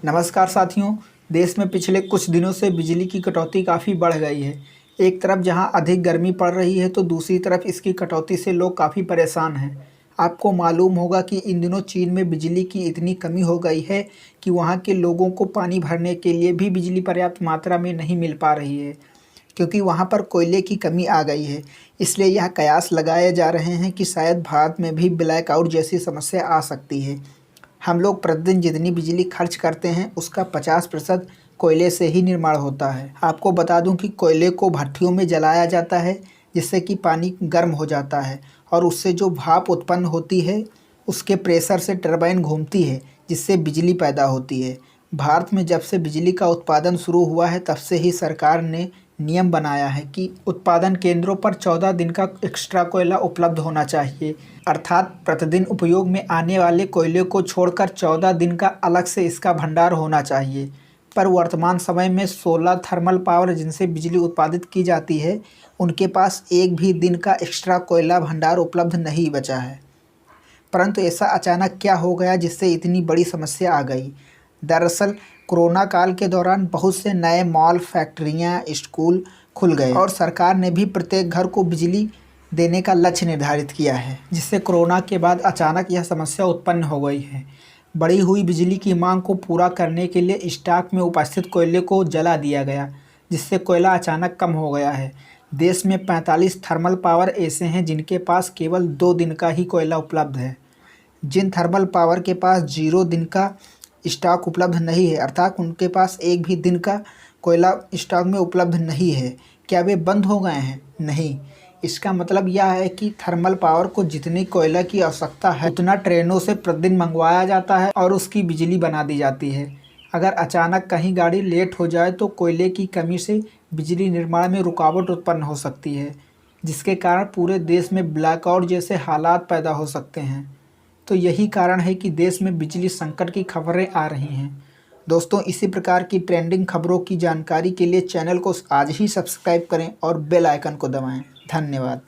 नमस्कार साथियों। देश में पिछले कुछ दिनों से बिजली की कटौती काफ़ी बढ़ गई है। एक तरफ जहां अधिक गर्मी पड़ रही है तो दूसरी तरफ इसकी कटौती से लोग काफ़ी परेशान हैं। आपको मालूम होगा कि इन दिनों चीन में बिजली की इतनी कमी हो गई है कि वहां के लोगों को पानी भरने के लिए भी बिजली पर्याप्त मात्रा में नहीं मिल पा रही है, क्योंकि वहां पर कोयले की कमी आ गई है। इसलिए यह कयास लगाए जा रहे हैं कि शायद भारत में भी ब्लैकआउट जैसी समस्या आ सकती है। हम लोग प्रतिदिन जितनी बिजली खर्च करते हैं उसका 50% कोयले से ही निर्माण होता है। आपको बता दूं कि कोयले को भट्ठियों में जलाया जाता है, जिससे कि पानी गर्म हो जाता है और उससे जो भाप उत्पन्न होती है उसके प्रेशर से टरबाइन घूमती है, जिससे बिजली पैदा होती है। भारत में जब से बिजली का उत्पादन शुरू हुआ है तब से ही सरकार ने नियम बनाया है कि उत्पादन केंद्रों पर 14 दिन का एक्स्ट्रा कोयला उपलब्ध होना चाहिए, अर्थात प्रतिदिन उपयोग में आने वाले कोयले को छोड़कर 14 दिन का अलग से इसका भंडार होना चाहिए। पर वर्तमान समय में 16 थर्मल पावर जिनसे बिजली उत्पादित की जाती है, उनके पास एक भी दिन का एक्स्ट्रा कोयला भंडार उपलब्ध नहीं बचा है। परंतु ऐसा अचानक क्या हो गया जिससे इतनी बड़ी समस्या आ गई? दरअसल कोरोना काल के दौरान बहुत से नए मॉल, फैक्ट्रियां, स्कूल खुल गए और सरकार ने भी प्रत्येक घर को बिजली देने का लक्ष्य निर्धारित किया है, जिससे कोरोना के बाद अचानक यह समस्या उत्पन्न हो गई है। बढ़ी हुई बिजली की मांग को पूरा करने के लिए स्टॉक में उपस्थित कोयले को जला दिया गया, जिससे कोयला अचानक कम हो गया है। देश में 45 थर्मल पावर ऐसे हैं जिनके पास केवल 2 दिन का ही कोयला उपलब्ध है। जिन थर्मल पावर के पास 0 दिन का स्टॉक उपलब्ध नहीं है, अर्थात उनके पास एक भी दिन का कोयला स्टॉक में उपलब्ध नहीं है, क्या वे बंद हो गए हैं? नहीं। इसका मतलब यह है कि थर्मल पावर को जितनी कोयला की आवश्यकता है उतना ट्रेनों से प्रतिदिन मंगवाया जाता है और उसकी बिजली बना दी जाती है। अगर अचानक कहीं गाड़ी लेट हो जाए तो कोयले की कमी से बिजली निर्माण में रुकावट उत्पन्न हो सकती है, जिसके कारण पूरे देश में ब्लैकआउट जैसे हालात पैदा हो सकते हैं। तो यही कारण है कि देश में बिजली संकट की खबरें आ रही हैं। दोस्तों, इसी प्रकार की ट्रेंडिंग खबरों की जानकारी के लिए चैनल को आज ही सब्सक्राइब करें और बेल आइकन को दबाएं। धन्यवाद।